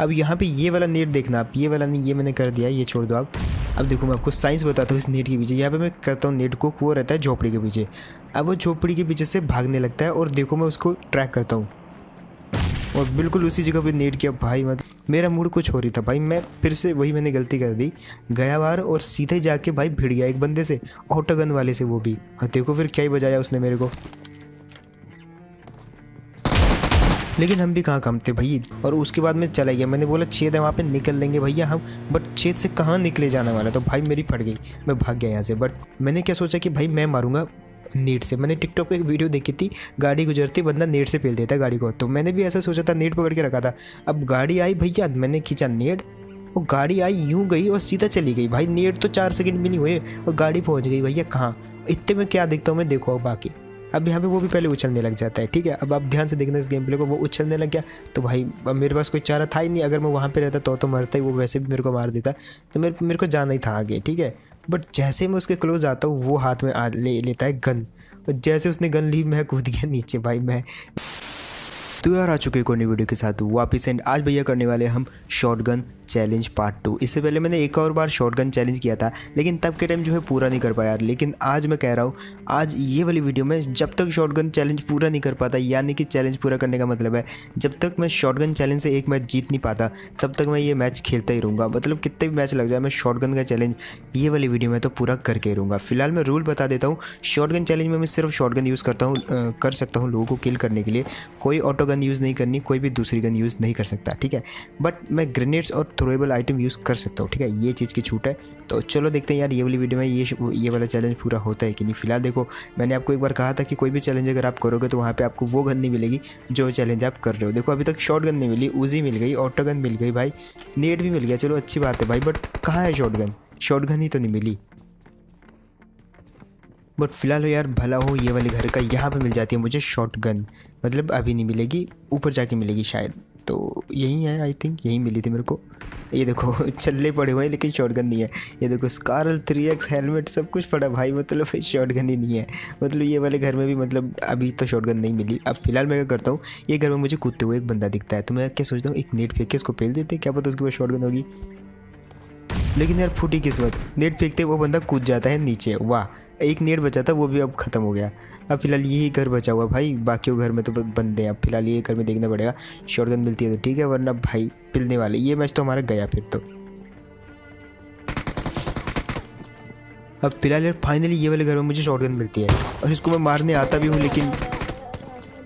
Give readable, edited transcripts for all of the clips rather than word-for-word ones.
अब यहाँ पे ये वाला नेट देखना आप, ये वाला नहीं, ये मैंने कर दिया, ये छोड़ दो आप। अब देखो मैं आपको साइंस बताता हूँ इस नेट के पीछे। यहाँ पे मैं करता हूँ नेट को, वो रहता है झोपड़ी के पीछे। अब वो झोपड़ी के पीछे से भागने लगता है और देखो मैं उसको ट्रैक करता हूँ और बिल्कुल उसी जगह पे नेट किया भाई। मतलब मेरा मूड कुछ हो रही था भाई, मैं फिर से वही मैंने गलती कर दी, गया बाहर और सीधे जाके भाई भिड़ गया एक बंदे से, ऑटो गन वाले से, वो भी। और देखो फिर क्या ही बजाया उसने मेरे को, लेकिन हम भी कहाँ कम थे भाई। और उसके बाद मैं चला गया, मैंने बोला छेद है वहाँ पे, निकल लेंगे भैया हम, बट छेद से कहाँ निकले जाने वाला, तो भाई मेरी फट गई, मैं भाग गया यहाँ से। बट मैंने क्या सोचा कि भाई मैं मारूंगा नेट से। मैंने टिकटॉक पे एक वीडियो देखी थी, गाड़ी गुजरती बंदा नेट से पेल देता है गाड़ी को, तो मैंने भी ऐसा सोचा था, नेट पकड़ के रखा था। अब गाड़ी आई भैया, मैंने खींचा नेट, वो गाड़ी आई यूं गई और सीधा चली गई भाई। नेट तो 4 सेकंड भी नहीं हुए और गाड़ी पहुंच गई भैया कहाँ। इतने में क्या देखता हूँ मैं, देखो बाकी अब यहाँ पे वो भी पहले उछलने लग जाता है, ठीक है। अब आप ध्यान से देखना इस गेम प्ले को, वो उछलने लग गया तो भाई अब मेरे पास कोई चारा था ही नहीं। अगर मैं वहाँ पे रहता तो मरता ही, वो वैसे भी मेरे को मार देता, तो मेरे को जाना ही था आगे, ठीक है। बट जैसे मैं उसके क्लोज आता हूँ, वो हाथ में ले लेता है गन, और जैसे उसने गन ली मैं कूद गया नीचे भाई। मैं तो यार आ चुके कोई नई वीडियो के साथ वापस। एंड आज भैया करने वाले हम शॉटगन चैलेंज पार्ट 2। इससे पहले मैंने एक और बार शॉटगन चैलेंज किया था, लेकिन तब के टाइम जो है पूरा नहीं कर पाया यार। लेकिन आज मैं कह रहा हूँ, आज ये वाली वीडियो में जब तक शॉटगन चैलेंज पूरा नहीं कर पाता, यानी कि चैलेंज पूरा करने का मतलब है जब तक मैं शॉटगन चैलेंज से एक मैच जीत नहीं पाता, तब तक मैं ये मैच खेलता ही रहूँगा। मतलब कितने भी मैच लग जाए, मैं शॉटगन का चैलेंज ये वाली वीडियो में तो पूरा करके ही रहूँगा। फिलहाल मैं रूल बता देता हूँ, शॉटगन चैलेंज में मैं सिर्फ शॉटगन यूज़ कर सकता हूँ लोगों को किल करने के लिए। कोई ऑटो गन यूज़ नहीं करनी, कोई भी दूसरी गन यूज़ नहीं कर सकता, ठीक है। बट मैं ग्रेनेड्स और थ्रोएबल आइटम यूज़ कर सकता हूँ, ठीक है, ये चीज़ की छूट है। तो चलो देखते हैं यार ये वाली वीडियो में ये वाला चैलेंज पूरा होता है कि नहीं। फिलहाल देखो, मैंने आपको एक बार कहा था कि कोई भी चैलेंज अगर आप करोगे तो वहाँ पे आपको वो गन नहीं मिलेगी जो चैलेंज आप कर रहे हो। देखो अभी तक शॉट गन नहीं मिली, उजी मिल गई, ऑटो गन मिल गई भाई, नेट भी मिल गया, चलो अच्छी बात है भाई। बट कहाँ है शॉट गन? शॉट गन ही तो नहीं मिली। बट फिलहाल हो यार भला हो ये वाले घर का, यहाँ पे मिल जाती है मुझे शॉट गन। मतलब अभी नहीं मिलेगी, ऊपर जाके मिलेगी शायद, तो यही है आई थिंक, यही मिली थी मेरे को। ये देखो चल्ले पड़े हुए हैं लेकिन शॉटगन नहीं है। ये देखो स्कारल 3x हेलमेट सब कुछ पड़ा भाई, मतलब शॉटगन ही नहीं है। मतलब ये वाले घर में भी मतलब अभी तो शॉटगन नहीं मिली। अब फिलहाल मैं क्या करता हूँ, ये घर में मुझे कूदते हुए एक बंदा दिखता है, तो मैं क्या सोचता हूँ एक नेट फेंक के उसको पेल देते, क्या पता उसके पास शॉटगन होगी। लेकिन यार फूटी किस्मत, नेट फेंकते वो बंदा कूद जाता है नीचे। वाह, एक नेट बचा था वो भी अब ख़त्म हो गया। अब फिलहाल यही घर बचा हुआ भाई, बाकी घर में तो बंदे हैं। अब फिलहाल ये घर में देखना पड़ेगा, शॉटगन मिलती है तो ठीक है, वरना भाई पिलने वाले। ये मैच तो हमारा गया फिर तो। अब फिलहाल यार फाइनली ये वाले घर में मुझे शॉटगन मिलती है और इसको मैं मारने आता भी हूँ, लेकिन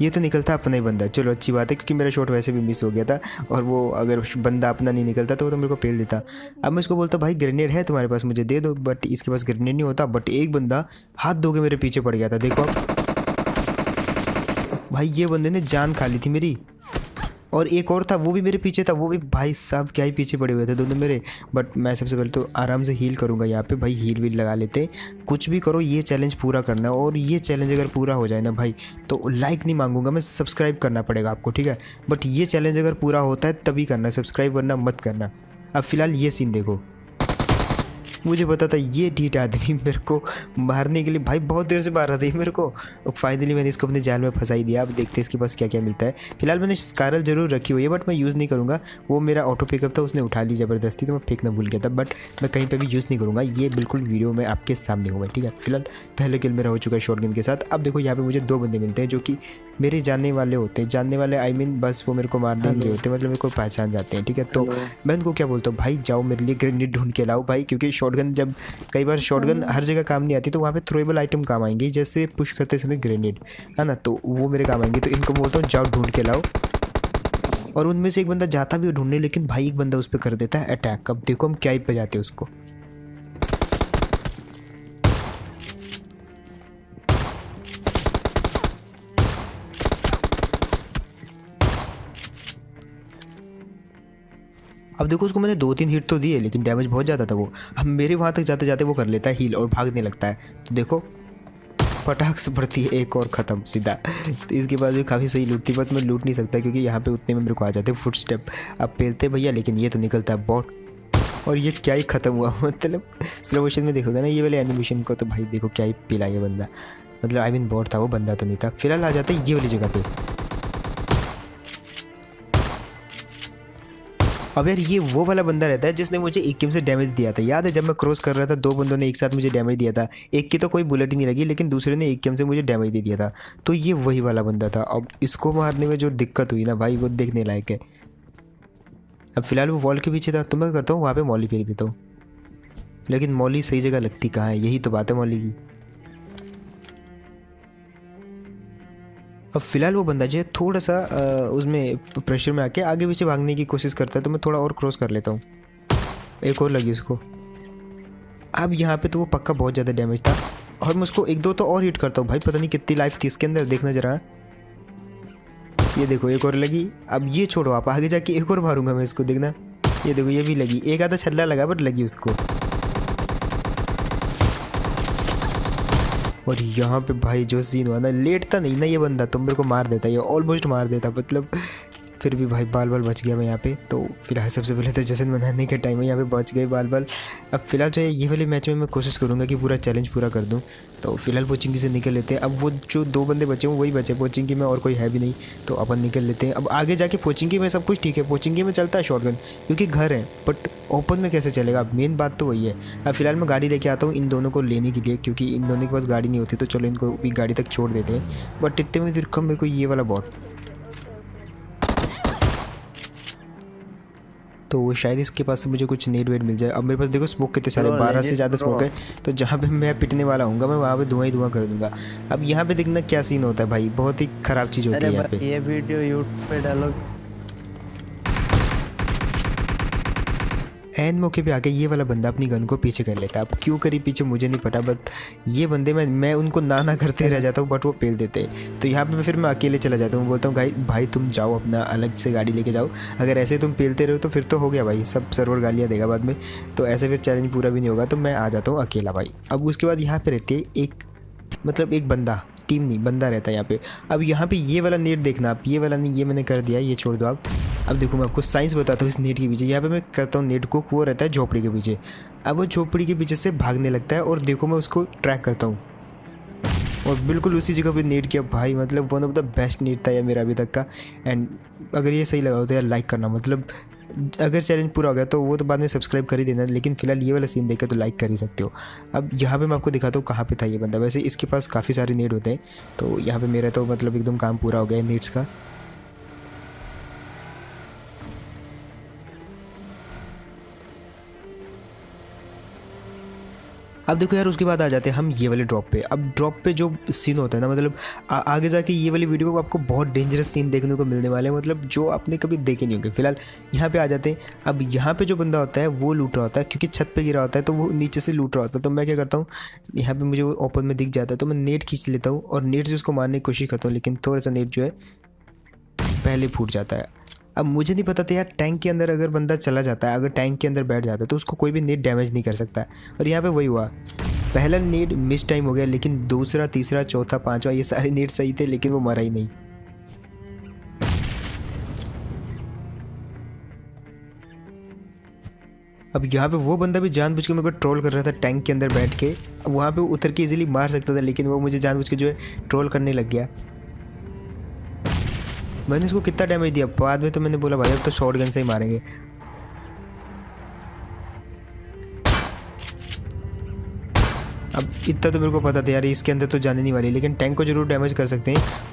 ये तो निकलता अपना ही बंदा। चलो अच्छी बात है, क्योंकि मेरा शॉट वैसे भी मिस हो गया था, और वो अगर बंदा अपना नहीं निकलता तो वो तो मेरे को पेल देता। अब मैं इसको बोलता भाई ग्रेनेड है तुम्हारे पास, मुझे दे दो, बट इसके पास ग्रेनेड नहीं होता। बट एक बंदा हाथ धो के मेरे पीछे पड़ गया था, देखो भाई, ये बंदे ने जान खा ली थी मेरी। और एक और था वो भी मेरे पीछे था, वो भी भाई साहब क्या ही पीछे पड़े हुए थे दोनों मेरे। बट मैं सबसे पहले तो आराम से हील करूँगा यहाँ पे भाई, हील वील लगा लेते हैं। कुछ भी करो ये चैलेंज पूरा करना है, और ये चैलेंज अगर पूरा हो जाए ना भाई तो लाइक नहीं मांगूंगा मैं, सब्सक्राइब करना पड़ेगा आपको, ठीक है। बट ये चैलेंज अगर पूरा होता है तभी करना, सब्सक्राइब वरना मत करना। अब फिलहाल ये सीन देखो, मुझे पता था ये ढीठ आदमी मेरे को मारने के लिए भाई बहुत देर से मार रहा था मेरे को। फाइनली मैंने इसको अपने जाल में फंसा ही दिया। अब देखते हैं इसके पास क्या क्या मिलता है। फिलहाल मैंने स्कारल जरूर रखी हुई है, बट मैं यूज़ नहीं करूँगा। वो मेरा ऑटो पिकअप था, उसने उठा ली ज़बरदस्ती, तो मैं फेंकना भूल गया था। बट मैं कहीं पर भी यूज़ नहीं करूँगा, ये बिल्कुल वीडियो में आपके सामने हुआ है, ठीक है। फिलहाल पहले किल मेरा हो चुका है शॉटगन के साथ। अब देखो यहाँ पर मुझे 2 बंदे मिलते हैं जो कि मेरे जानने वाले होते हैं। जानने वाले आई मीन बस वो मेरे को मारने ही नहीं होते, मतलब मेरे को पहचान जाते हैं, ठीक है। तो मैं उनको क्या बोलता हूँ, भाई जाओ मेरे लिए ग्रेनेड ढूंढ के लाओ भाई, क्योंकि शॉटगन जब कई बार शॉटगन हर जगह काम नहीं आती, तो वहाँ पे थ्रोएबल आइटम काम आएंगे, जैसे पुश करते समय ग्रेनेड, है ना, तो वो मेरे काम आएंगे। तो इनको बोलता हूँ जाओ ढूंढ के लाओ, और उनमें से एक बंदा जाता भी ढूंढने, लेकिन भाई एक बंदा उस पर कर देता है अटैक। अब देखो हम क्या ही बजाते हैं उसको। अब देखो उसको मैंने 2-3 हिट तो दिए, लेकिन डैमेज बहुत ज़्यादा था वो। अब मेरे वहाँ तक जाते जाते वो कर लेता है हील और भागने लगता है, तो देखो पटाख से पड़ती है एक और ख़त्म सीधा। तो इसके बाद भी काफ़ी सही लूट थी, बट मैं लूट नहीं सकता क्योंकि यहाँ पे उतने में मेरे को आ जाते फुट स्टेप। अब पेलते भैया, लेकिन ये तो निकलता है बॉट, और ये क्या ही ख़त्म हुआ। मतलब स्लो मोशन में देखोगे ना ये वाले एनिमेशन को, तो भाई देखो क्या ही पिला ये बंदा, मतलब आई मीन बॉट था वो, बंदा तो नहीं था। फिलहाल आ जाता है ये वाली जगह पे। अब यार ये वो वाला बंदा रहता है जिसने मुझे एकेएम से डैमेज दिया था। याद है जब मैं क्रॉस कर रहा था, दो बंदों ने एक साथ मुझे डैमेज दिया था। एक की तो कोई बुलेट ही नहीं लगी, लेकिन दूसरे ने एकेएम से मुझे डैमेज दे दिया था। तो ये वही वाला बंदा था। अब इसको मारने में जो दिक्कत हुई ना भाई, वो देखने लायक है। अब फिलहाल वो वॉल के पीछे था, तो मैं करता हूँ वहाँ पे मॉली फेंक देता हूँ। लेकिन मॉली सही जगह लगती कहाँ है, यही तो बात है मॉली की। अब फिलहाल वो बंदा जो है थोड़ा सा उसमें प्रेशर में आके आगे पीछे भागने की कोशिश करता है, तो मैं थोड़ा और क्रॉस कर लेता हूँ। एक और लगी उसको। अब यहाँ पे तो वो पक्का बहुत ज़्यादा डैमेज था, और मैं उसको एक दो तो और हिट करता हूँ। भाई पता नहीं कितनी लाइफ थी इसके अंदर, देखना जरा। ये देखो एक और लगी। अब ये छोड़ो, आप आगे जाके एक और मारूंगा मैं इसको, देखना। ये देखो ये भी लगी, एक आधा छल्ला लगा पर लगी उसको। और यहाँ पे भाई जो सीन हुआ ना, लेटता नहीं ना ये बंदा तो मेरे को मार देता, ये ऑलमोस्ट मार देता मतलब। फिर भी भाई बाल बाल बच गया मैं यहाँ पे। तो फिलहाल सबसे पहले तो जश्न मनाने के टाइम में यहाँ पे बच गए बाल बाल। अब फिलहाल जो है ये वाले मैच में मैं कोशिश करूँगा कि पूरा चैलेंज पूरा कर दूँ। तो फिलहाल पोचिंकी से निकल लेते हैं। अब वो जो दो बंदे बचे हैं वही बचे पोचिंकी में, और कोई है भी नहीं, तो अपन निकल लेते हैं। अब आगे जाके पोचिंकी में सब कुछ ठीक है, पोचिंकी में चलता है शॉटगन क्योंकि घर है, बट ओपन में कैसे चलेगा, मेन बात तो वही है। अब फिलहाल मैं गाड़ी लेके आता हूँ इन दोनों को लेने के लिए, क्योंकि इन दोनों के पास गाड़ी नहीं होती, तो चलो इनको भी गाड़ी तक छोड़ देते हैं। बट इतने में दिखा मेरे को ये वाला बॉट, तो शायद इसके पास से मुझे कुछ नेट वेट मिल जाए। अब मेरे पास देखो स्मोक कितने सारे, 12 से ज़्यादा स्मोक है, तो जहाँ पे मैं पिटने वाला हूँ मैं वहाँ पे धुआं ही धुआं कर दूंगा। अब यहाँ पे देखना क्या सीन होता है भाई, बहुत ही ख़राब चीज़ होती है यहाँ पे। ये वीडियो यूट्यूब पे डालो। एन मौके पे आके ये वाला बंदा अपनी गन को पीछे कर लेता है। अब क्यों करी पीछे मुझे नहीं पता, बट ये बंदे मैं उनको ना करते रह जाता हूँ, बट वो पेल देते हैं। तो यहाँ पे फिर मैं अकेले चला जाता हूँ, बोलता हूँ भाई तुम जाओ अपना अलग से गाड़ी लेके जाओ, अगर ऐसे तुम पेलते रहो तो फिर तो हो गया भाई, सब सर्वर गालियाँ देगा बाद में, तो ऐसे फिर चैलेंज पूरा भी नहीं होगा। तो मैं आ जाता हूँ अकेला भाई। अब उसके बाद यहाँ पे रहती है एक बंदा, टीम नहीं बंदा रहता है यहाँ पे। अब यहाँ पे ये वाला नेट देखना आप, ये वाला नहीं, ये मैंने कर दिया, ये छोड़ दो आप। अब देखो मैं आपको साइंस बताता हूँ इस नेट के पीछे। यहाँ पे मैं करता हूँ नेट को, वो रहता है झोपड़ी के पीछे। अब वो झोपड़ी के पीछे से भागने लगता है, और देखो मैं उसको ट्रैक करता हूँ, और बिल्कुल उसी जगह पे नेट किया भाई। मतलब one of the best net था ये मेरा अभी तक का। एंड अगर ये सही लगा हो तो यार लाइक करना, मतलब अगर चैलेंज पूरा हो गया तो वो तो बाद में सब्सक्राइब कर ही देना, लेकिन फिलहाल ये वाला सीन देख के तो लाइक कर ही सकते हो। अब यहाँ पे मैं आपको दिखाता हूँ कहाँ पे था ये बंदा। वैसे इसके पास काफ़ी सारे नेट होते हैं, तो यहाँ पे मेरा तो मतलब एकदम काम पूरा हो गया है नेट्स का। अब देखो यार उसके बाद आ जाते हैं हम ये वाले ड्रॉप पे। अब ड्रॉप पे जो सीन होता है ना, मतलब आगे जाके ये वाली वीडियो में आपको बहुत डेंजरस सीन देखने को मिलने वाले हैं, मतलब जो आपने कभी देखे नहीं होंगे। फिलहाल यहाँ पे आ जाते हैं। अब यहाँ पे जो बंदा होता है वो लूट रहा होता है, क्योंकि छत पे गिरा होता है तो वो नीचे से लूट रहा होता है। तो मैं क्या करता हूँ, यहाँ पे मुझे वो ओपन में दिख जाता है तो मैं नेट खींच लेता हूँ, और नेट से उसको मारने की कोशिश करता हूँ, लेकिन थोड़ा सा नेट जो है पहले फूट जाता है। अब मुझे नहीं पता था यार, टैंक के अंदर अगर बंदा चला जाता है, अगर टैंक के अंदर बैठ जाता है तो उसको कोई भी नेट डैमेज नहीं कर सकता है। और यहाँ पे वही हुआ, पहला नेट मिस टाइम हो गया, लेकिन दूसरा तीसरा चौथा पांचवा ये सारे नेट सही थे, लेकिन वो मरा ही नहीं। अब यहाँ पे वो बंदा भी जानबूझ के मेरे को ट्रोल कर रहा था टैंक के अंदर बैठ के। वहाँ पे उतर के इजीली मार सकता था, लेकिन वो मुझे जानबूझ के जो है ट्रोल करने लग गया। मैंने उसको कितना डैमेज दिया बाद में, तो मैंने बोला भाई अब तो शॉर्ट गन से ही मारेंगे। अब इतना तो मेरे को पता था यार इसके अंदर तो जाने नहीं वाली, लेकिन टैंक को जरूर डैमेज कर सकते हैं।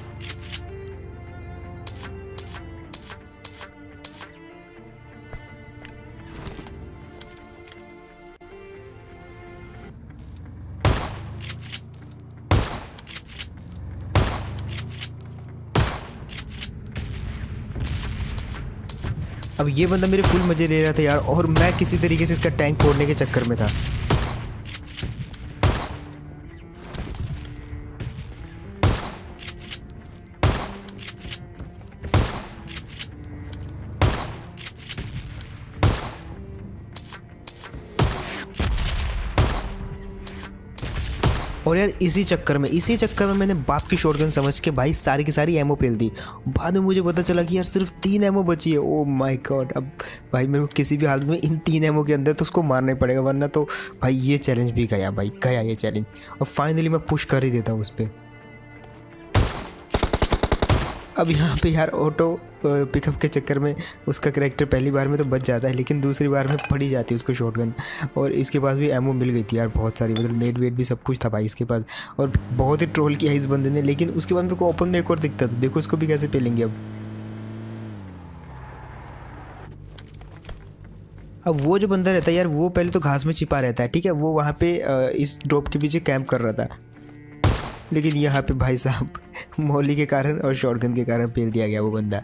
अब ये बंदा मेरे फुल मजे ले रहा था यार, और मैं किसी तरीके से इसका टैंक फोड़ने के चक्कर में था। और यार इसी चक्कर में मैंने बाप की शॉटगन समझ के भाई सारी की सारी एमओ पेल दी। बाद में मुझे पता चला कि यार सिर्फ 3 एमओ बची है। ओ माय गॉड, अब भाई मेरे को किसी भी हालत में इन 3 एमओ के अंदर तो उसको मारना ही पड़ेगा, वरना तो भाई ये चैलेंज भी गया भाई, गया ये चैलेंज। और फाइनली मैं पुश कर ही देता हूँ उस पर। अब यहाँ पे यार ऑटो पिकअप के चक्कर में उसका करैक्टर पहली बार में तो बच जाता है, लेकिन दूसरी बार में पड़ ही जाती है उसको शॉटगन। और इसके पास भी एमओ मिल गई थी यार बहुत सारी, मतलब नेट वेट भी सब कुछ था भाई इसके पास। और बहुत ही ट्रोल किया इस बंदे ने, लेकिन उसके बाद मेरे को ओपन में एक और दिखता था। देखो इसको भी कैसे पेलेंगे अब वो जो बंदा रहता है यार, वो पहले तो घास में छिपा रहता है, ठीक है। वो वहाँ पे इस ड्रॉप के पीछे कैंप कर रहा था, लेकिन यहाँ पे भाई साहब मौली के कारण और शॉटगन के कारण पेल दिया गया वो बंदा।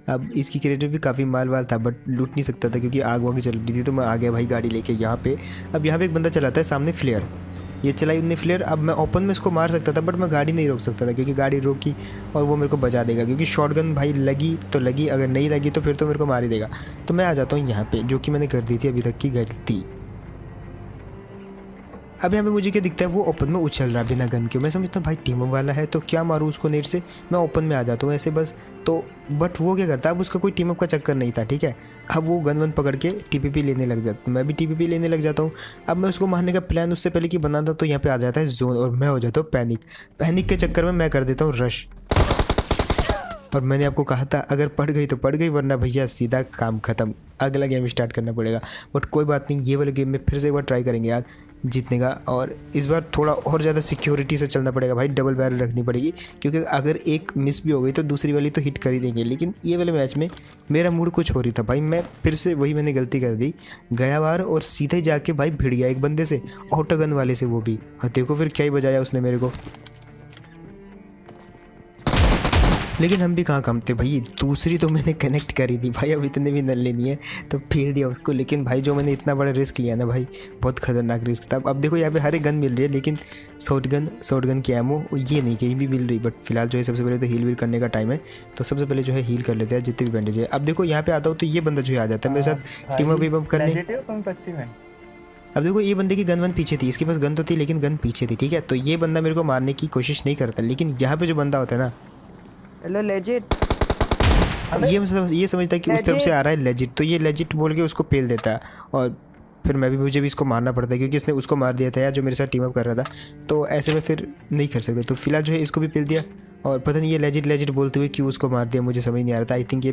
अब इसकी क्रेडिट भी काफ़ी माल वाल था, बट लूट नहीं सकता था क्योंकि आग वाग चल रही थी। तो मैं आ गया भाई गाड़ी लेके यहाँ पे। अब यहाँ पे एक बंदा चलाता है सामने फ्लेयर, ये चलाई उनने फ्लेयर। अब मैं ओपन में इसको मार सकता था, बट मैं गाड़ी नहीं रोक सकता था क्योंकि गाड़ी रोकी और वो मेरे को बचा देगा, क्योंकि शॉटगन भाई लगी तो लगी, अगर नहीं लगी तो फिर तो मेरे को मार ही देगा। तो मैं आ जाता हूँ यहाँ पे, जो कि मैंने कर दी थी अभी तक की गलती। अब यहाँ पे मुझे क्या दिखता है, वो ओपन में उछल रहा बिना गन के। मैं समझता हूँ भाई टीम वाला है तो क्या मारूँ उसको नेट से, मैं ओपन में आ जाता हूँ ऐसे बस। तो बट वो क्या करता है, अब उसका कोई टीम अप का चक्कर नहीं था, ठीक है। अब वो गन वन पकड़ के टीपीपी लेने लग जाता, मैं भी टीपीपी लेने लग जाता हूँ। अब मैं उसको मारने का प्लान उससे पहले कि बना था, तो यहाँ पे आ जाता है जोन और मैं हो जाता हूँ पैनिक के चक्कर में मैं कर देता हूँ रश। और मैंने आपको कहा था अगर पड़ गई तो पड़ गई, वरना भैया सीधा काम ख़त्म, अगला गेम स्टार्ट करना पड़ेगा। बट कोई बात नहीं, ये वाले गेम में फिर से एक बार ट्राई करेंगे यार जीतने का। और इस बार थोड़ा और ज़्यादा सिक्योरिटी से चलना पड़ेगा भाई, डबल बैरल रखनी पड़ेगी, क्योंकि अगर एक मिस भी हो गई तो दूसरी वाली तो हिट कर ही देंगे। लेकिन ये वाले मैच में मेरा मूड कुछ हो रही था भाई, मैं फिर से वही मैंने गलती कर दी, गया बार और सीधे जाके भाई भिड़ गया एक बंदे से, ऑटो गन वाले से, वो भी। और देखो फिर क्या ही बजाया उसने मेरे को। लेकिन हम भी कहाँ कम थे भाई, दूसरी तो मैंने कनेक्ट करी थी भाई, अब इतने भी नल्ले नहीं है तो फेल दिया उसको। लेकिन भाई जो मैंने इतना बड़ा रिस्क लिया ना भाई, बहुत खतरनाक रिस्क था। अब देखो यहाँ पे हर एक गन मिल रही है, लेकिन शॉटगन की एमो ये नहीं कहीं भी मिल रही। बट फिलहाल जो है सबसे पहले तो हील वील करने का टाइम है, तो सबसे पहले जो है हील कर लेते हैं जितने भी बैंडेज है। अब देखो यहाँ पे आता हूँ तो ये बंदा जो है आ जाता है मेरे साथ टीम अप करने। अब देखो ये बंदे की गन वन पीछे थी, इसके पास गन तो थी लेकिन गन पीछे थी, ठीक है। तो ये बंदा मेरे को मारने की कोशिश नहीं करता, लेकिन यहाँ पे जो बंदा होता है ना, हेलो लेजिट, ये समझता है कि उस तरफ से आ रहा है लेजिट, तो ये लेजिट बोल के उसको पेल देता है। और फिर मुझे भी इसको मारना पड़ता है क्योंकि इसने उसको मार दिया था यार जो मेरे साथ टीम अप कर रहा था। तो ऐसे में फिर नहीं कर सकते, तो फिलहाल जो है इसको भी पेल दिया। और पता नहीं ये लेजिट बोलते हुए क्यों उसको मार दिया, मुझे समझ नहीं आ रहा था। आई थिंक ये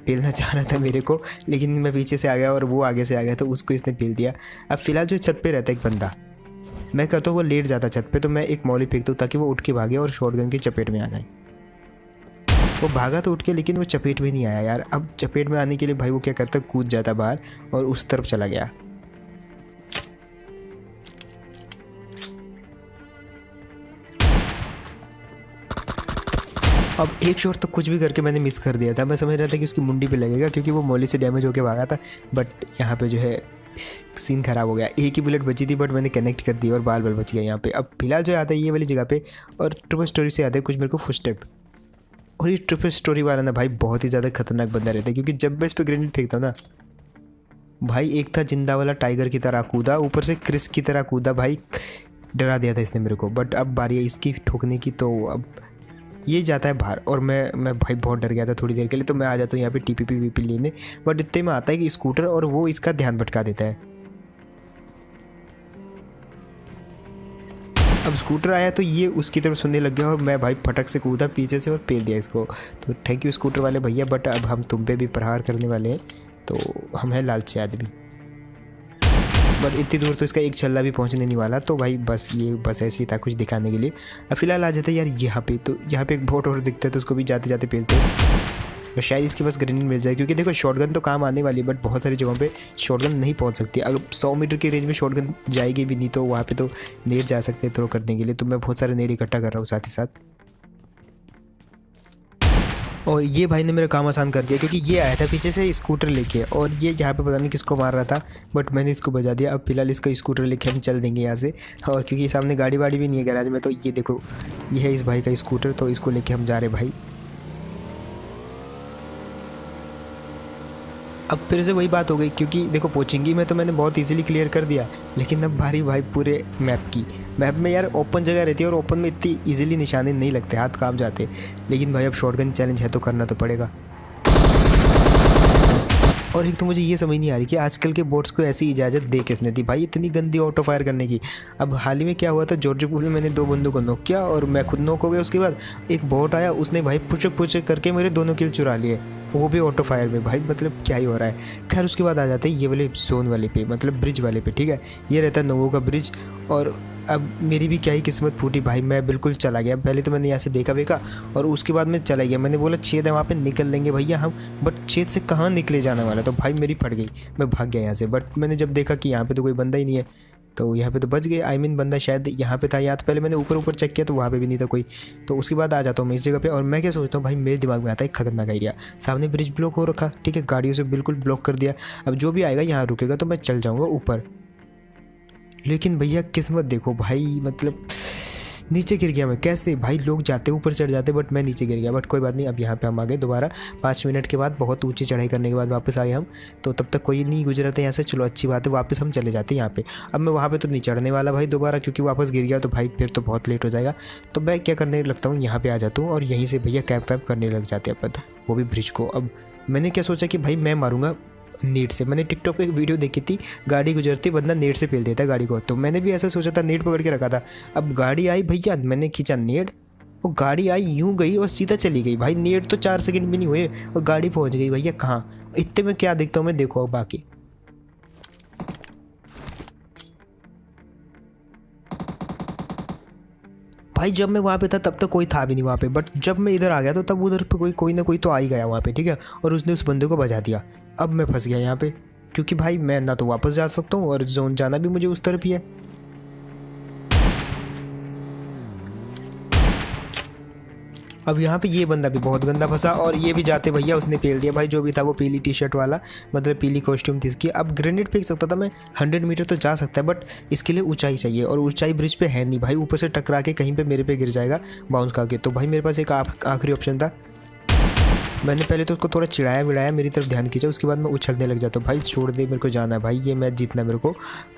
पेलना चाह रहा था मेरे को, लेकिन मैं पीछे से आ गया और वो आगे से आ गया, तो उसको इसने पेल दिया। अब फिलहाल जो छत पे रहता है एक बंदा, मैं कहता हूँ वो लेट जाता छत पे, तो मैं एक मौली फेंकता हूँ ताकि वो उठ के भागे और शॉटगन की चपेट में आ जाए। वो भागा तो उठ के, लेकिन वो चपेट में नहीं आया यार। अब चपेट में आने के लिए भाई वो क्या करता, कूद जाता बाहर और उस तरफ चला गया। अब एक शॉट तो कुछ भी करके मैंने मिस कर दिया था, मैं समझ रहा था कि उसकी मुंडी पे लगेगा क्योंकि वो मौली से डैमेज होके भागा था। बट यहाँ पे जो है सीन खराब हो गया, एक ही बुलेट बची थी बट मैंने कनेक्ट कर दी और बाल बच गया यहाँ पे। अब फिलहाल जो आता है ये वाली जगह पे, और ट्रिपल स्टोरी से आता है कुछ मेरे को फुटस्टेप। और ये ट्रिपल स्टोरी वाला ना भाई बहुत ही ज़्यादा खतरनाक बंदा रहता है, क्योंकि जब मैं इस पर ग्रेनेड फेंकता हूँ ना भाई, एक था जिंदा वाला टाइगर की तरह कूदा, ऊपर से क्रिस की तरह कूदा भाई, डरा दिया था इसने मेरे को। बट अब बारी है इसकी ठोकने की, तो अब ये जाता है बाहर और मैं भाई बहुत डर गया था थोड़ी देर के लिए। तो मैं आ जाता हूँ यहाँ पे टीपीपी वीपी लेने, बट इतने में आता है कि स्कूटर और वो इसका ध्यान भटका देता है। अब स्कूटर आया तो ये उसकी तरफ सुनने लग गया और मैं भाई फटक से कूदा पीछे से और पेल दिया इसको। तो थैंक यू स्कूटर वाले भैया, बट अब हम तुम पे भी प्रहार करने वाले हैं, तो हम हैं लालची आदमी। बट इतनी दूर तो इसका एक छल्ला भी पहुंचने नहीं वाला, तो भाई बस ऐसे ही था कुछ दिखाने के लिए। अब फिलहाल आ जाता है यार यहाँ पे, तो यहाँ पे एक बोट और दिखता है, तो उसको भी जाते जाते पेलते हैं और शायद इसके पास ग्रेनेड मिल जाए, क्योंकि देखो शॉटगन तो काम आने वाली है, बट बहुत सारी जगहों पे शॉटगन नहीं पहुंच सकती। अगर 100 मीटर की रेंज में शॉटगन जाएगी भी नहीं, तो वहाँ पे तो नेट जा सकते हैं थ्रो करने के लिए। तो मैं बहुत सारे नेट इकट्ठा कर रहा हूँ साथ ही साथ, और ये भाई ने मेरा काम आसान कर दिया, क्योंकि ये आया था पीछे से स्कूटर लेके और ये यहाँ पे पता नहीं किसको मार रहा था, बट मैंने इसको बजा दिया। अब फिलहाल इसका स्कूटर लेके हम चल देंगे यहाँ से, और क्योंकि सामने गाड़ी वाड़ी भी नहीं है गैराज में, तो ये देखो ये है इस भाई का स्कूटर, तो इसको लेके हम जा रहे भाई। अब फिर से वही बात हो गई, क्योंकि देखो पोचिंगी में तो मैंने बहुत इजीली क्लियर कर दिया, लेकिन अब बारी भाई पूरे मैप में यार ओपन जगह रहती है और ओपन में इतनी इजीली निशाने नहीं लगते, हाथ कांप जाते। लेकिन भाई अब शॉटगन चैलेंज है तो करना तो पड़ेगा। और एक तो मुझे ये समझ नहीं आ रही कि आजकल के बोट्स को ऐसी इजाज़त दे किसने दी भाई, इतनी गंदी ऑटो फायर करने की। अब हाल ही में क्या हुआ था, जॉर्ज पूल में मैंने 2 बंदों को नॉक किया और मैं खुद नॉक हो गया। उसके बाद एक बॉट आया, उसने भाई पुचक पुचक करके मेरे दोनों किल चुरा लिए, वो भी ऑटो फायर में। भाई मतलब क्या ही हो रहा है। खैर उसके बाद आ जाते हैं ये वाले जोन वाले पे, मतलब ब्रिज वाले पे, ठीक है। ये रहता है नोवो का ब्रिज। और अब मेरी भी क्या ही किस्मत फूटी भाई, मैं बिल्कुल चला गया। पहले तो मैंने यहाँ से देखा वेखा और उसके बाद मैं चला गया। मैंने बोला छेद है वहाँ पे, निकल लेंगे भैया हम, बट छेद से कहाँ निकले जाने वाला, तो भाई मेरी फट गई। मैं भाग गया यहाँ से। बट मैंने जब देखा कि यहाँ पे तो कोई बंदा ही नहीं है, तो यहाँ पे तो बच गए। आई मीन बंदा शायद यहाँ पे था, यहाँ तो पहले मैंने ऊपर चेक किया तो वहाँ पे भी नहीं था कोई। तो उसके बाद आ जाता हूँ मैं इस जगह पे और मैं क्या सोचता हूँ भाई, मेरे दिमाग में आता है एक खतरनाक आइडिया। सामने ब्रिज ब्लॉक हो रखा, ठीक है, गाड़ियों से बिल्कुल ब्लॉक कर दिया। अब जो भी आएगा यहाँ रुकेगा तो मैं चल जाऊँगा ऊपर। लेकिन भैया किस्मत देखो भाई, मतलब नीचे गिर गया मैं। कैसे भाई, लोग जाते ऊपर चढ़ जाते बट मैं नीचे गिर गया। बट कोई बात नहीं, अब यहाँ पे हम आ गए दोबारा 5 मिनट के बाद। बहुत ऊंची चढ़ाई करने के बाद वापस आए हम, तो तब तक कोई नहीं गुजरा था यहाँ से। चलो अच्छी बात है, वापस हम चले जाते हैं यहाँ पे। अब मैं वहाँ पे तो नहीं चढ़ने वाला भाई दोबारा, क्योंकि वापस गिर गया तो भाई फिर तो बहुत लेट हो जाएगा। तो मैं क्या करने लगता हूँ, यहाँ पे आ जाता हूँ और यहीं से भैया कैंप वैम्प करने लग जाते हैं अपन, वो भी ब्रिज को। अब मैंने क्या सोचा कि भाई मैं मारूंगा नेट से। मैंने टिकटॉक पे एक वीडियो देखी थी, गाड़ी गुजरती बंदा नेट से पेल देता है गाड़ी को, तो मैंने भी ऐसा सोचा था, नेट पकड़ के रखा था। अब गाड़ी आई भैया, मैंने खींचा नेट, वो गाड़ी आई यूं गई और सीधा चली गई भाई। नेट तो 4 सेकंड भी नहीं हुए और गाड़ी पहुंच गई भैया कहाँ। इतने में क्या देखता हूँ मैं, देखो अब बाकी भाई जब मैं वहाँ पे था तब तक कोई था भी नहीं वहाँ पे। बट जब मैं इधर आ गया तो तब उधर पे कोई ना कोई तो आ ही गया वहाँ पे, ठीक है। और उसने उस बंदे को बजा दिया। अब मैं फंस गया यहाँ पे, क्योंकि भाई मैं ना तो वापस जा सकता हूँ और जोन जाना भी मुझे उस तरफ ही है। अब यहाँ पे ये बंदा भी बहुत गंदा फंसा और ये भी जाते भैया उसने पेल दिया भाई, जो भी था वो पीली टी शर्ट वाला, मतलब पीली कॉस्ट्यूम थी इसकी। अब ग्रेनेड फेंक सकता था मैं, 100 मीटर तो जा सकता है, बट इसके लिए ऊंचाई चाहिए और ऊंचाई ब्रिज पे है नहीं भाई। ऊपर से टकरा के कहीं पे मेरे पे गिर जाएगा बाउंस खा के। तो भाई मेरे पास एक आखिरी ऑप्शन था। मैंने पहले तो उसको थोड़ा चिढ़ाया विढ़ाया, मेरी तरफ ध्यान खींचा। उसके बाद मैं उछलने लग जाता हूँ, भाई छोड़ दे, मेरे को जाना है भाई, ये मैच जीतना, मेरे को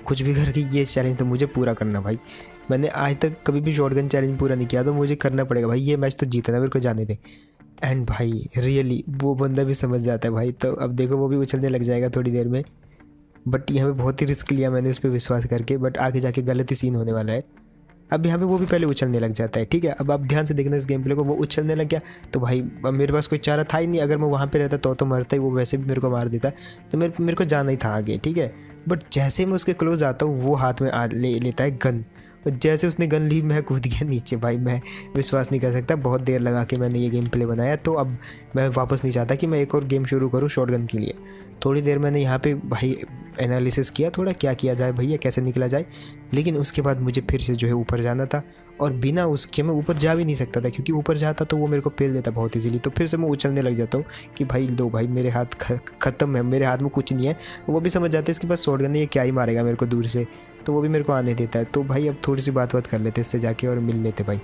कुछ भी करके ये चैलेंज तो मुझे पूरा करना भाई। मैंने आज तक कभी भी शॉटगन चैलेंज पूरा नहीं किया, तो मुझे करना पड़ेगा भाई, ये मैच तो जीतना, मेरे को जाने दे। एंड भाई रियली वो बंदा भी समझ जाता है भाई। तो अब देखो वो भी उछलने लग जाएगा थोड़ी देर में। बट यहाँ पे बहुत ही रिस्क लिया मैंने उस पर विश्वास करके, बट आगे जाके गलत ही सीन होने वाला है। अब यहाँ पे वो भी पहले उछलने लग जाता है, ठीक है। अब आप ध्यान से देखना इस गेम प्ले को, वो उछलने लग गया तो भाई अब मेरे पास कोई चारा था ही नहीं। अगर मैं वहाँ पे रहता तो मरता ही, वो वैसे भी मेरे को मार देता, तो मेरे को जाना ही था आगे, ठीक है। बट जैसे मैं उसके क्लोज आता हूँ वो हाथ में ले लेता है गन, और जैसे उसने गन ली मैं कूद गया नीचे भाई। मैं विश्वास नहीं कर सकता, बहुत देर लगा के मैंने ये गेम प्ले बनाया। तो अब मैं वापस नहीं चाहता कि मैं एक और गेम शुरू करूँ शॉटगन के लिए। थोड़ी देर मैंने यहाँ पे भाई एनालिसिस किया थोड़ा, क्या किया जाए भैया, कैसे निकला जाए। लेकिन उसके बाद मुझे फिर से जो है ऊपर जाना था, और बिना उसके मैं ऊपर जा भी नहीं सकता था, क्योंकि ऊपर जाता तो वो मेरे को पेल देता बहुत इजीली। तो फिर से मैं उछलने लग जाता हूँ कि भाई लो भाई, मेरे हाथ ख़त्म है, मेरे हाथ में कुछ नहीं है। वो भी समझ जाते हैं इसके पास शॉटगन है, ये क्या ही मारेगा मेरे को दूर से, तो वो भी मेरे को आने देता है। तो भाई अब थोड़ी सी बात कर लेते इससे जाके और मिल लेते भाई।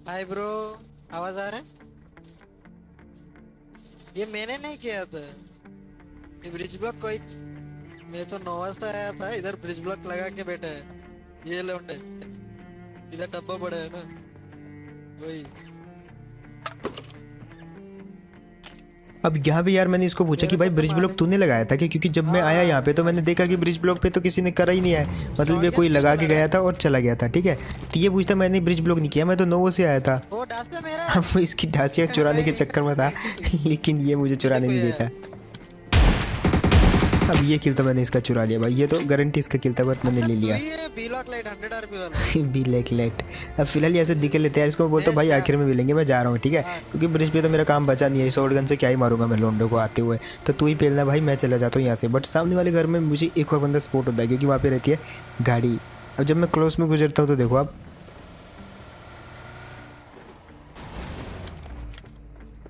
हाय ब्रो, आवाज आ रहा है? ये मैंने नहीं किया था, ये ब्रिज ब्लॉक कोई, मैं तो नोवा से आया था, इधर ब्रिज ब्लॉक लगा के बैठा है ये लौंडे, इधर डब्बा पड़ा है ना वही। अब यहाँ पे यार मैंने इसको पूछा कि भाई ब्रिज ब्लॉक तूने लगाया था क्या, क्योंकि जब मैं आया यहाँ पे तो मैंने देखा कि ब्रिज ब्लॉक पे तो किसी ने करा ही नहीं है, मतलब ये कोई लगा के गया था और चला गया था, ठीक है। तो ये पूछता मैंने ब्रिज ब्लॉक नहीं किया, मैं तो नोवो से आया था। वो डांस मेरा अब इसकी ढांचिया चुराने के चक्कर में था लेकिन ये मुझे चुराने नहीं देता। अब ये किल तो मैंने इसका चुरा लिया भाई, ये तो गारंटी इसका किल था, बट मैंने ले लिया। Be lack light. अब फिलहाल ऐसे दिखे लेते हैं इसको, बोलता भाई आखिर में मिलेंगे, मैं जा रहा हूँ, ठीक है, क्योंकि ब्रिज पे तो मेरा काम बचा नहीं है। शॉटगन से क्या ही मारूंगा मैं लोंडो को आते हुए, तो तू ही पेलना भाई, मैं चला जाता हूँ यहाँ से। बट सामने वाले घर में मुझे एक और बंदा स्पॉट होता है, क्योंकि वहाँ पे रहती है गाड़ी। अब जब मैं क्लोज में गुजरता हूँ तो देखो आप,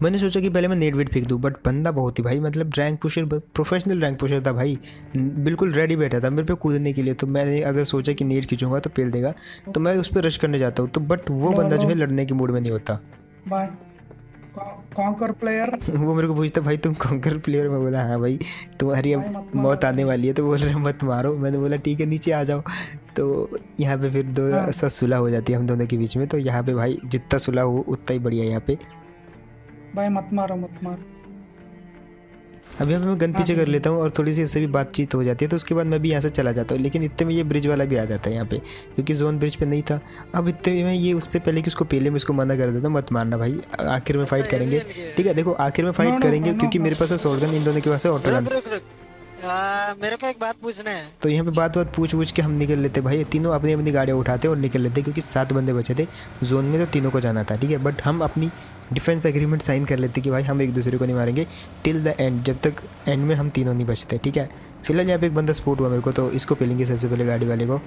मैंने सोचा कि पहले मैं नेट वेट फेंक दूँ, बट बंदा बहुत ही भाई, मतलब rank pusher, professional rank pusher था भाई, बिल्कुल रेडी बैठा था मेरे पे कूदने के लिए। तो मैंने अगर सोचा कि नेट खींचूंगा तो पेल देगा, तो मैं उस पर रश करने जाता हूँ। तो बट वो बंदा जो है लड़ने के मूड में नहीं होता। Conquer player. वो मेरे को पूछता भाई तुम कॉन्कर प्लेयर, मैं बोला हाँ भाई तुम्हारी भाई अब मत मारो मौत आने भाई। वाली है, तो बोल रहे मत मारो। मैंने बोला ठीक है नीचे आ जाओ। तो यहाँ पे फिर दो हाँ। सा सुलह हो जाती है हम दोनों के बीच में। तो यहाँ पे भाई जितना सुलह हो उतना ही बढ़िया है यहाँ पे। भाई मत मारो मत मारो। अभी मैं गन पीछे कर लेता हूँ और थोड़ी सी इससे भी बातचीत हो जाती है, तो उसके बाद मैं भी यहाँ से चला जाता हूँ। लेकिन इतने में ये ब्रिज वाला भी आ जाता है यहाँ पे, क्योंकि जोन ब्रिज पे नहीं था। अब इतने में ये उससे पहले कि उसको पहले मैं इसको मना कर देता हूँ, मत मारना भाई, आखिर में फाइट करेंगे। ठीक है देखो आखिर में फाइट करेंगे, क्योंकि मेरे पास है शॉटगन, इन दोनों के पास है ऑटो गन। रुक रुक। मेरे को एक बात पूछना है। तो यहाँ पे बात पूछ के हम निकल लेते भाई, तीनों अपनी अपनी गाड़ियाँ उठाते और निकल लेते, क्योंकि 7 बंदे बचे थे जोन में, तो तीनों को जाना था। ठीक है बट हम अपनी डिफेंस एग्रीमेंट साइन कर लेते कि भाई हम एक दूसरे को नहीं मारेंगे टिल द एंड, जब तक एंड में हम तीनों नहीं बचते। ठीक है फिलहाल यहाँ पे एक बंदा स्पॉट हुआ मेरे को, तो इसको पेलेंगे सबसे पहले गाड़ी वाले को।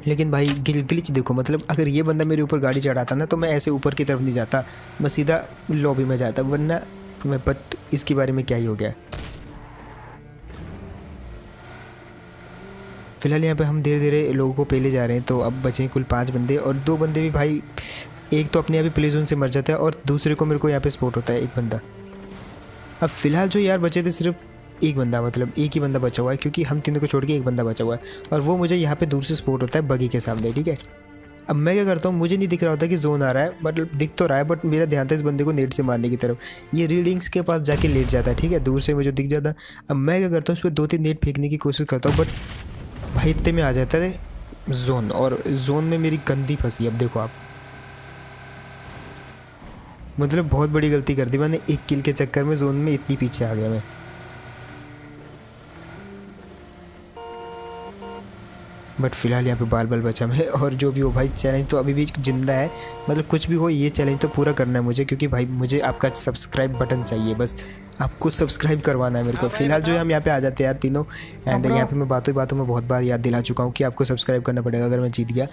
लेकिन भाई ग्लिच देखो, मतलब अगर ये बंदा मेरे ऊपर गाड़ी चढ़ाता ना तो मैं ऐसे ऊपर की तरफ नहीं जाता, मैं सीधा लॉबी में जाता, वरना मैं बट इसके बारे में क्या ही हो गया। फिलहाल यहाँ पे हम धीरे धीरे लोगों को पेले जा रहे हैं। तो अब बचे कुल 5 बंदे, और 2 बंदे भी भाई, एक तो अपने आप ही प्ले जोन से मर जाता है और दूसरे को मेरे को यहाँ पे स्पॉट होता है एक बंदा। अब फिलहाल जो यार बचे थे सिर्फ एक बंदा, मतलब एक ही बंदा बचा हुआ है, क्योंकि हम तीनों को छोड़ के एक बंदा बचा हुआ है, और वो मुझे यहाँ पे दूर से स्पॉट होता है बगी के सामने। ठीक है अब मैं क्या करता हूँ, मुझे नहीं दिख रहा होता कि जोन आ रहा है, मतलब दिख तो रहा है, बट मेरा ध्यान था इस बंदे को नेट से मारने की तरफ। ये रीडिंग्स के पास जाके लेट जाता है, ठीक है दूर से मुझे दिख जाता। अब मैं क्या करता हूँ, उस पर 2-3 नेट फेंकने की कोशिश करता हूँ, बट भाई इतने में आ जाता है जोन, और जोन में मेरी गंदी फंसी। अब देखो आप, मतलब बहुत बड़ी गलती कर दी मैंने, एक किल के चक्कर में जोन में इतनी पीछे आ गया मैं। बट फिलहाल यहाँ पे बाल बाल बचा मैं, और जो भी हो भाई चैलेंज तो अभी भी जिंदा है, मतलब कुछ भी हो ये चैलेंज तो पूरा करना है मुझे, क्योंकि भाई मुझे आपका सब्सक्राइब बटन चाहिए, बस आपको सब्सक्राइब करवाना है मेरे को। फिलहाल जो हम यहाँ पे आ जाते हैं यार तीनों, एंड यहाँ पे मैं बातों बातों में बहुत बार याद दिला चुका हूँ कि आपको सब्सक्राइब करना पड़ेगा अगर मैं जीत गया।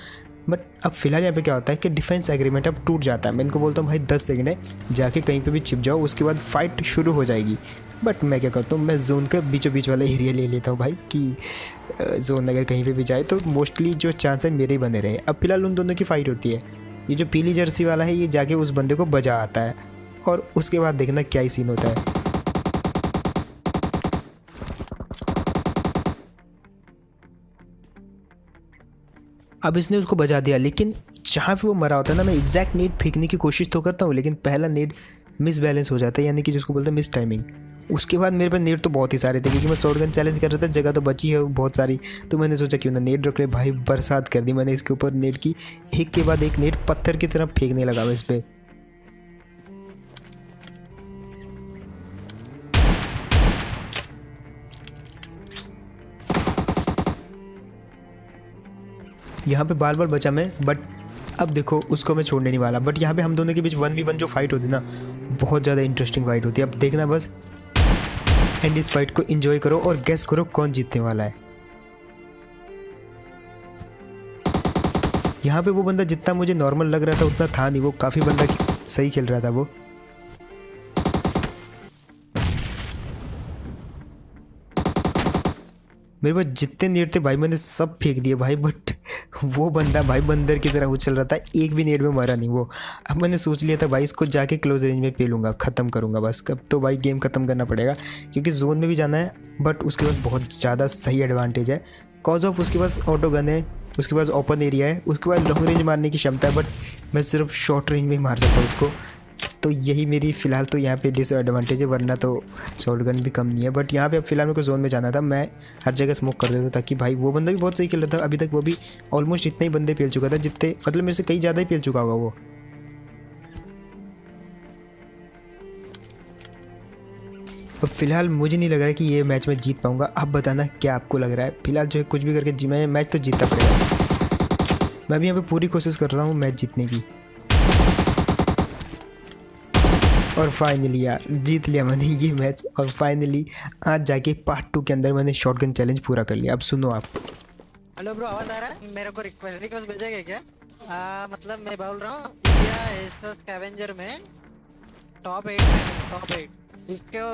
बट अब फिलहाल यहाँ पे क्या होता है कि डिफेंस एग्रीमेंट अब टूट जाता है। मैं इनको बोलता हूँ भाई 10 सेकंड है, जाके कहीं पे भी छिप जाओ, उसके बाद फाइट शुरू हो जाएगी। बट मैं क्या करता हूँ, मैं जोन का बीचों बीच वाला एरिया ले लेता हूँ भाई, कि जोन अगर कहीं पे भी जाए तो मोस्टली जो चांस है मेरे ही बने रहे। अब फिलहाल उन दोनों की फाइट होती है। ये जो पीली जर्सी वाला है ये जाके उस बंदे को बजा आता है, और उसके बाद देखना क्या ही सीन होता है। अब इसने उसको बजा दिया, लेकिन जहाँ पे वो मरा होता है ना, मैं एग्जैक्ट नेट फेंकने की कोशिश तो करता हूँ, लेकिन पहला नेट मिस बैलेंस हो जाता है, यानी कि जिसको बोलते हैं मिस टाइमिंग। उसके बाद मेरे पास नेट तो बहुत ही सारे थे, क्योंकि मैं शॉटगन चैलेंज कर रहा था, जगह तो बची है बहुत सारी, तो मैंने सोचा क्यों ना नेट रख ले भाई। बरसात कर दी मैंने इसके ऊपर नेट की, एक के बाद एक नेट पत्थर की तरफ फेंकने लगा मैं इस पर। यहाँ पे बार बार बचा मैं, बट अब देखो उसको मैं छोड़ने नहीं वाला। बट यहाँ पे हम दोनों के बीच 1v1 जो फाइट होती है ना, बहुत ज़्यादा इंटरेस्टिंग फाइट होती है। अब देखना बस, एंड इस फाइट को एंजॉय करो और गेस करो कौन जीतने वाला है। यहाँ पे वो बंदा जितना मुझे नॉर्मल लग रहा था उतना था नहीं, वो काफ़ी बंदा सही खेल रहा था वो। मेरे पास जितने नेट थे भाई मैंने सब फेंक दिए भाई, बट वो बंदा भाई बंदर की तरह उछल रहा था, एक भी नेट में मरा नहीं वो। अब मैंने सोच लिया था भाई इसको जाके क्लोज रेंज में पेलूंगा, ख़त्म करूंगा बस। अब तो भाई गेम ख़त्म करना पड़ेगा, क्योंकि जोन में भी जाना है, बट उसके पास बहुत ज़्यादा सही एडवांटेज है। कॉज ऑफ उसके पास ऑटो गन है, उसके पास ओपन एरिया है, उसके पास लॉन्ग रेंज मारने की क्षमता है, बट मैं सिर्फ शॉर्ट रेंज में ही मार सकता हूँ उसको। तो यही मेरी फ़िलहाल तो यहाँ पे डिसएडवांटेज है, वरना तो शॉटगन भी कम नहीं है। बट यहाँ पे अब फिलहाल मेरे को जोन में जाना था, मैं हर जगह स्मोक कर देता था, ताकि भाई वो बंदा भी बहुत सही खेल रहा था। अभी तक वो भी ऑलमोस्ट इतने ही बंदे पेल चुका था जितने, मतलब मेरे से कई ज़्यादा ही पेल चुका होगा वो। अब फिलहाल मुझे नहीं लग रहा है कि ये मैच मैं जीत पाऊँगा। आप बताना क्या आपको लग रहा है। फिलहाल जो है कुछ भी करके मैं मैच तो जीतना पड़ेगा। मैं भी यहाँ पे पूरी कोशिश कर रहा हूँ मैच जीतने की, और फाइनली यार जीत लिया मैंने ये मैच। और फाइनली आज जाके पार्ट 2 के अंदर मैंने शॉटगन चैलेंज पूरा कर लिया। अब सुनो आप। हेलो ब्रो, आवाज आ रहा है? मेरे को रिक्वेस्ट भेजेगा क्या? मतलब मैं बोल रहा हूँ इंडिया एसएस स्कैवेंजर में टॉप 8 में, टॉप 8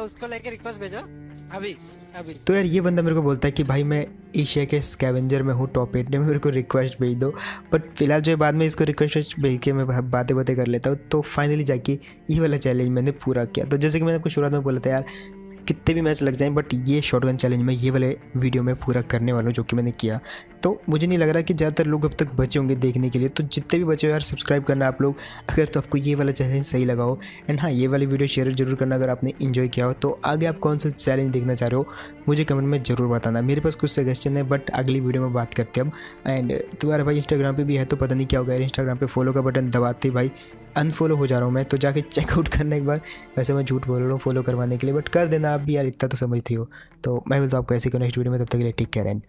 उसको लेके रिक्वेस्ट भेजो अभी। अभी तो यार ये बंदा मेरे को बोलता है कि भाई मैं एशिया के स्कैवेंजर में हूँ टॉप 8 में, मेरे को रिक्वेस्ट भेज दो। बट फिलहाल जो है बाद में इसको रिक्वेस्ट भेज के मैं बातें बातें कर लेता हूँ। तो फाइनली जाके ये वाला चैलेंज मैंने पूरा किया। तो जैसे कि मैंने आपको शुरुआत में बोला था यार, कितने भी मैच लग जाएं बट ये शॉटगन चैलेंज में ये वाले वीडियो में पूरा करने वाला हूँ जो कि मैंने किया। तो मुझे नहीं लग रहा कि ज़्यादातर लोग अब तक बचे होंगे देखने के लिए। तो जितने भी बचे हो यार सब्सक्राइब करना आप लोग, अगर तो आपको ये वाला चैलेंज सही लगा हो। एंड हाँ, ये वाली वीडियो शेयर जरूर करना अगर आपने इन्जॉय किया हो। तो आगे आप कौन सा चैलेंज देखना चाह रहे हो मुझे कमेंट में ज़रूर बताना। मेरे पास कुछ सजेशन है बट अगली वीडियो में बात करते हैं अब। एंड तुम्हारा भाई इंस्टाग्राम पे भी है तो पता नहीं क्या होगा यार, इंस्टाग्राम पे फॉलो का बटन दबाते भाई अनफॉलो हो जा रहा हूँ मैं। तो जाके चेकआउट करना एक बार। वैसे मैं झूठ बोल रहा हूँ फॉलो करवाने के लिए, बट कर देना आप भी यार, इतना तो समझती हो। तो मैं मिलता हूँ आपको ऐसे को नेक्स्ट वीडियो में, तब तक के लिए टेक केयर एंड